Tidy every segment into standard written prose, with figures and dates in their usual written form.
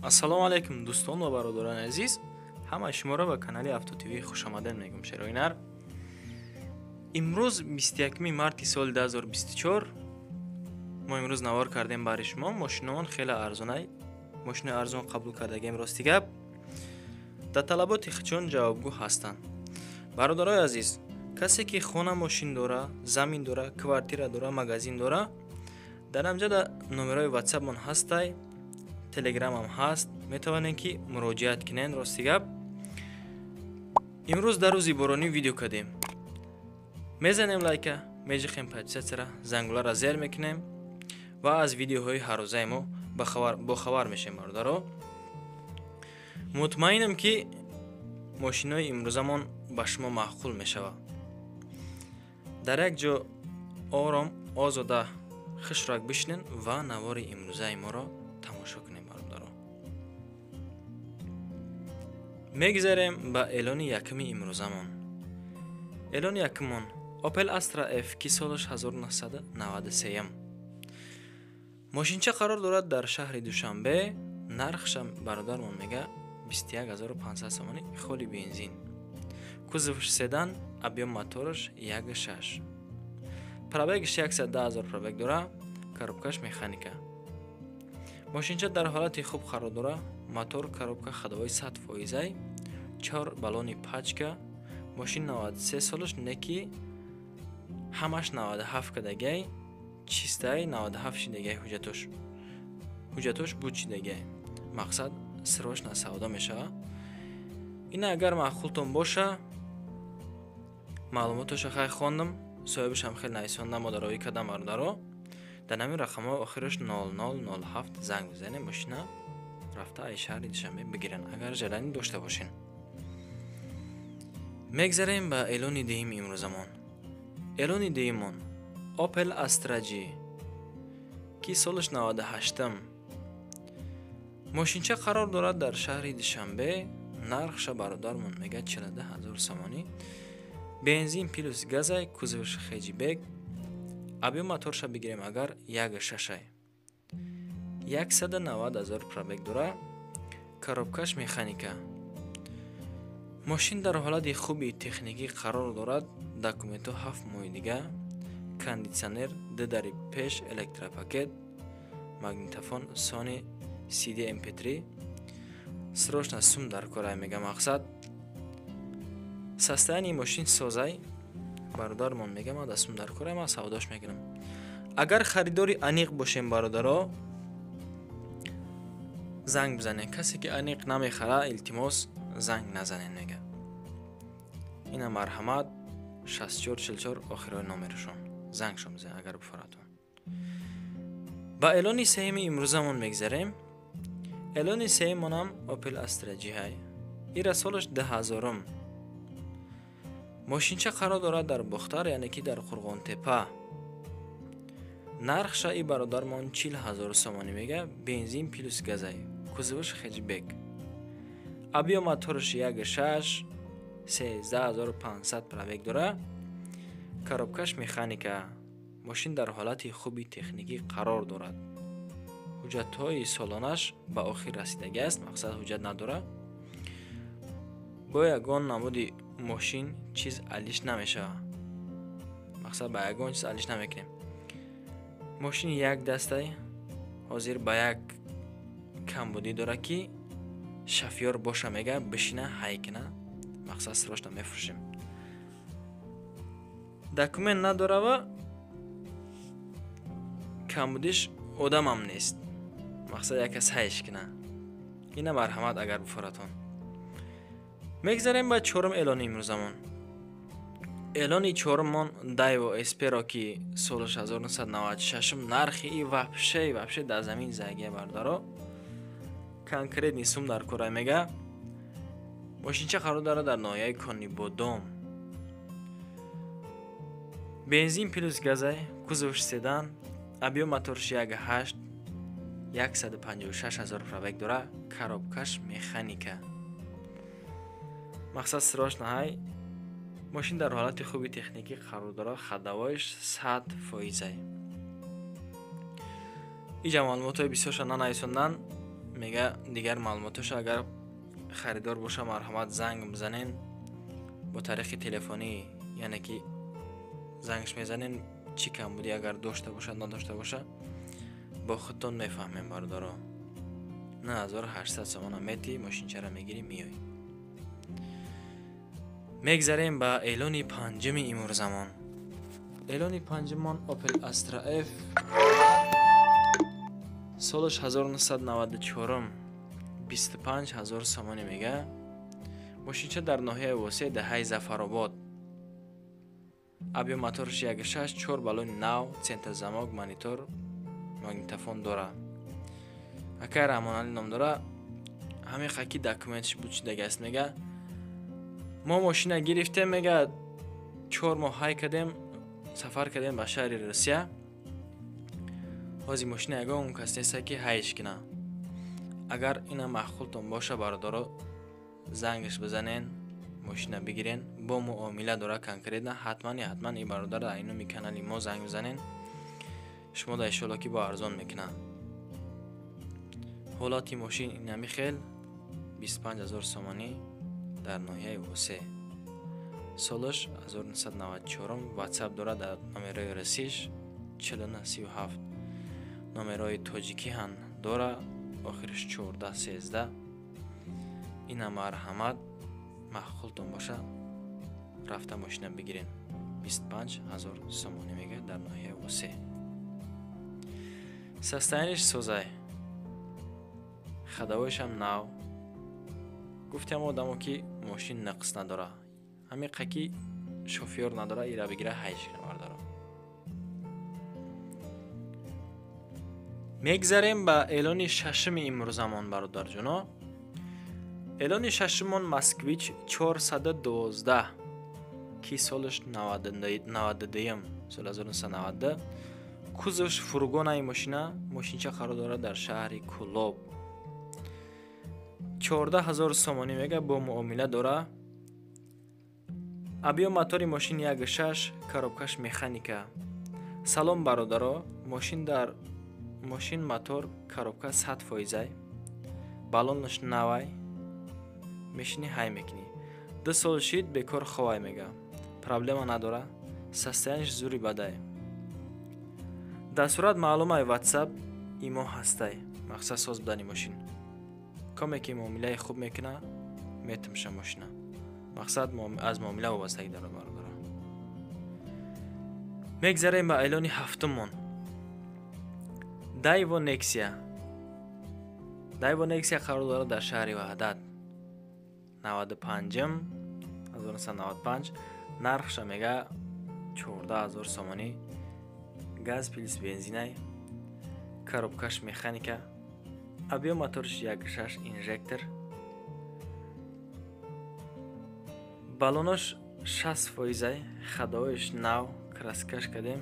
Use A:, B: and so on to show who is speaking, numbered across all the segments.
A: ассалому алайкум дӯстон ва бародарони азиз, ҳамаи шуморо ба канали Авто ТВ хушомадед мегӯям. Шароинар, имрӯз 21 марти соли 2024 мо имрӯз навор кардем бари шумо мошинон хеле арзонай, мошини арзон қабул кардагем. Рости гап дар талаботи хичон ҷавобгӯ ҳастанд. Бародарои азиз, касе ки хона мошин дора, замин дора, квартира дора, магазин дора, дар амҷода номерои WhatsApp-мон ҳастай, Telegram-ам ҳаст, метавонед ки муроҷиат кинен. Рости гап имрӯз дар рӯзи боронӣ видео кардем. Мезанем лайка, меҷиқем подписатсияра, зангулара зер мекунем ва аз видеоҳои ҳаррӯзаи мо бохабар мешем. бародаро, мутмаинам ки мошинои имрӯзамон ба шумо маъқул мешавад. дар як ҷо ором, озода, хушрак бишинен ва навори имрӯзаи моро тамошо кунем. бародаро, мегзарем ба эълони якуми имрӯзамон. эълони якумон Opel Astra F ки солаш 1993. мошинча қарор дорад дар шаҳри Душанбе. нархшам бародармон мега 21500 сомонӣ, холи бензин. кузовш седан, объем мотораш 1.6. пробегаш 110 000 пробег дора, коробкаш механика. мошинча дар ҳолати хуб қарор дора. мотор, коробка ходовои 100%, 4 баллони пачка. мошин 93 солаш, неки ҳамаш 97 кадагай, чистай 97 шидагай ҳуҷҷатош буд шидагай. мақсад срочно савдо мешава. ина агар маъқултон боша, маълумоташа хай хондам, соҳибашам хел нависон намодаровӣ кардам. бародаро, дар намин рақамҳои охираш 0007 занг бизанем, мошина рафта ай шаҳри Душанбе бигирен, агар ҷараёни дошта бошен. мегзарем ба эълони деюми имрӯзамон. эълони деюмон Opel Astra G ки солаш 98. мошинча қарор дорад дар шаҳри Душанбе. нархша бародармон мега 42 000 сомонӣ. бензин плюс газай, кузовш хеҷибек. объем моторша бигирем агар 1.6, 190 000 пробег дора, коробкаш механика. мошин дар ҳолати хуби техникӣ қарор дорад. документҳо 7 моҳи дига, кондитсионер, дидари пеш, электропакет, магнитофон, Sony CD MP3. срочно сум дар корай мега. мақсад состоянии мошин созай. бародармон мега ма да сум дар корай, ма савдош мекунам. агар харидори аниқ бошем бародаро, занг бизанем. касе ки аниқ намехара, илтимос занг назанен мега. ина марҳамат 6444 охирои номерашон. зангшон бизан агар буфаратон. ба эълони сеюми имрӯзамон мегзарем. эълони сеюмонам Opel Astra G ҳай. ира солаш 2000. мошинча қарор дорад дар Бухтар, яъне ки дар Қурғонтепа. нархша и бародармон 40 000 сомонӣ мега. бензин плюс газай, кузовш хеҷбек. объем мотораш 1.6, 13500 пробег дора, коробкаш механика. мошин дар ҳолати хуби техникӣ қарор дорад. ҳуҷҷатҳои солонаш ба охир расидаги аст, мақсад ҳуҷҷат надора. бо ягон намуди мошин чиз алиш намешавад, мақсад ба ягон чиз алиш намекунем. мошин як дастай ҳозир ба як камбудӣ дора ки шафёр боша мега бишина ҳайкина, мақсад срочно мефурӯшем. документ надора ва камбудиш одамам нест, мақсад якас ҳайш кина. ина марҳамат агар буфаратон. мегзарем ба чорум эълони имрӯзамон. эълони чорумон Daewoo Espero ки солаш 1996. нархи и вообще дар замин загия. бародаро, конкретни сум дар корай мега. мошинча қарор дорад дар ноҳияи Кони Бодом. бензин плюс газай, кузовш седан, объем моторш 1.8, 156 000 пробег дора, коробкаш механика. мақсад срочно ҳай. мошин дар ҳолати хуби техникӣ қарор дорад. ходовоиш 100%. иҷа маълумотҳои бисёрша нанависондан. میگه دیگر معلوماتش اگر خریدار باشه مرحمت زنگ بزنین با طریق تلفنی، یعنی که زنگش میزنین چی کم بودی اگر داشته باشه نداشته باشه با خودتون میفهمین برادرها. نه 1800 سومن میتی ماشین چرا میگیری میای. میگذاریم به اعلان پنجم امور زمان. اعلان پنجمان اپل استرا اف سالش 1994 25000 سومانی میگه. ماشینچه در ناحیه واسه دهه ظفرآباد. ابی موتورش 1.6 4 بالون نو، سنتر زماگ، مانیتور، ماگنیتوفون داره. اگر رحمانعلی نام داره همین خاکی داکومنتش بود چی است. میگه ما ماشین گرفتیم، میگه 4 ماه های کردیم سفر کردیم به شهر روسیه. بازی ماشین اگه اون کسی نیست که هایش کنه. اگر اینا مخلوطون باشه برادرها زنگش بزنین ماشین بگیرین. با معامله داره کنکریت نه حتما این برادر اینو میکنه ما زنگ بزنین شما در اشتراکی با ارزان میکنه. حالاتی ماشین این میخیل 25000 سومانی در ناحیه واسه. سالش 1994 واتساپ داره در نمره رسیش 4937. نمره تاجیکی هم داره آخرش 1413. این مرحمت مخلوطون باشه رفته ماشین بگیرین 25000 سومانی میگه در ناحیه واسه. سستاینش سوزای خداویش هم نو. گفتیم آدمو که ماشین نقص نداره همین قکی شوفیر نداره ایرا بگیره هایش کنه برداره. میگذاریم به اعلان ششم امروزمان برادر جونا. اعلان ششمان مسکویچ 412 کی سالش 92 سال 1990 کوزش فرگون ای ماشینچه قرار داره در شهر کلوب. 14000 سومانی میگه با معامله داره. ابیا موتور ماشین 1.6 коробкаш механика. سلام برادرها ماشین موتور коробка 100%. балонаш навай мешини ҳай мекунӣ. 2 сол шид бекор ховай мега. Проблема надора. состояниш зури бадай. дар сурат маълумаи WhatsApp имо ҳастай. мақсад соз будани мошин. коме ки муомилаи хуб мекуна метамша мошина. мақсад аз муомила вобастагӣ дорад бародаро. мегзарем ба эълони ҳафтумон. Daewoo Nexia қарор дорад дар шаҳри Ваҳдат 95 1995. нархша мега 14000 сомонӣ. газ плюс бензинай. коробкаш механика. объем моториш 1.6 инжектор. балонош 60%. ходовоиш нав. краскаш кардем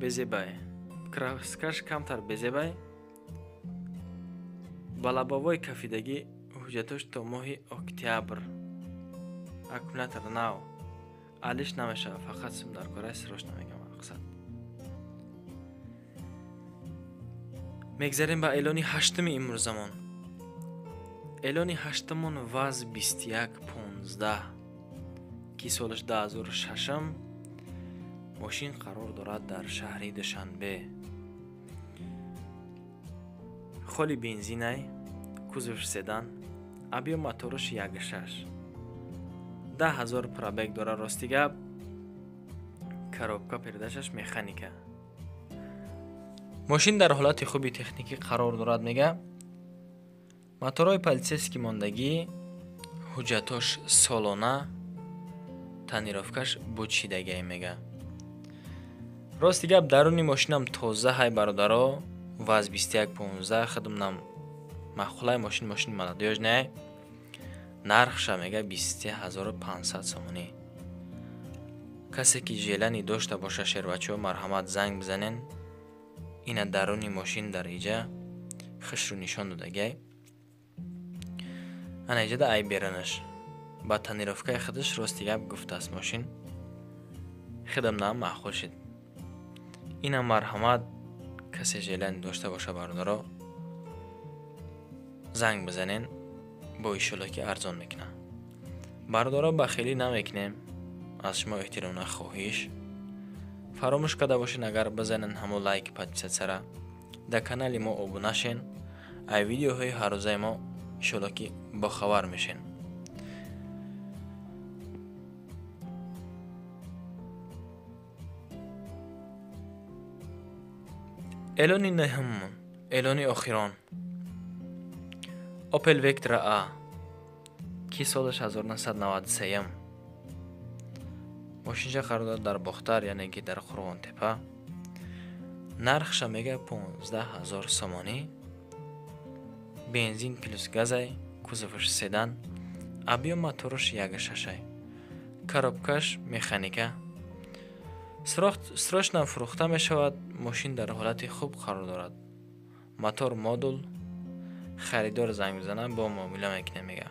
A: безебай. краскаш камтар безебай. ба лабовои кафидагӣ ҳуҷҷатош то моҳи октябр. аккумулятор нав. алиш намешава фақат симдаркораи сирош намегам мақсад. мегзарем ба эълони ҳаштуми имрӯзамон. эълони ҳаштумон ваз 2115 ки солаш 2006 мошин қарор дорад дар шаҳри душанбе. холи бензинай. кузов седан. объем моториш 1.6. 10000 пробег дора. рости гап коробка передачаш механика. мошин дар ҳолати хуби техникӣ қарор дорад мега. моторои полисейски мондагӣ ҳуҷҷатош солона. танировкаш бучидагӣ мега. рости гап даруни мошинам тоза ҳай бародаро. ваз 2115 хидмнам махулаи мошин молодёж не. нархша мега 23500 сомонӣ. касе ки желани дошта боша шербачо марҳамат занг бизанен. ина даруни мошин дар иҷа хишру нишон додагай. ана иҷада ай беранаш ба танировкаи худаш рости гап гуфтааст мошин хидмнам маъқул шид. ина марҳамат касе желани дошта боша бародаро занг бизанен, бо иншоалло ки арзон мекунад. Бардора бахилӣ намекунем. аз шумо эҳтиромна хоҳиш. фаромӯш карда бошед агар бизанен ҳамон лайк подписатсияра, дар канали мо обуна шен, ай видеоҳои ҳаррӯзаи мо иншоалло ки бохабар мешен. اعلان نهم، اعلان آخران. Opel Vectra A کی سالش 1993 ماشینش قرار در باختر یعنی که در قرغان تپه. نرخش میگه 15,000 سومانی. بنزین پلوس گازای، کوزوفش سیدان، ابیو موتورش 1.6. коробкаш механика. срочно фурӯхта мешавад. ماشین در حالت خوب قرار دارد. موتور مدل. خریدار زنگ بزنه با معامله میکنه میگه.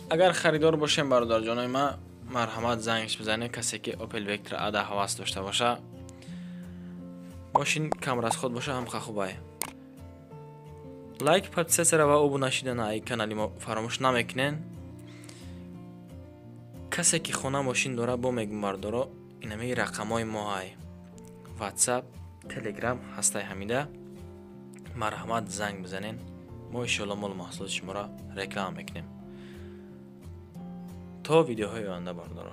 A: اگر خریدار باشیم برادر جانای ما مرحمت زنگش بزنه. کسی که اوپل وکترا ادا حواس داشته باشه ماشین کمر از خود باشه هم خوبه. لایک پادپیسیاتسیا و ابونا شدن ای کانالی ما فراموش نمیکنین. کسی که خونه ماشین داره با میگم بردارا اینمی رقمای ما های واتساپ تلگرام هسته همیده مرحمت زنگ بزنین. ما انشالله مال محصولات شما را رکلام میکنیم. تا ویدیوهای آینده بردارا.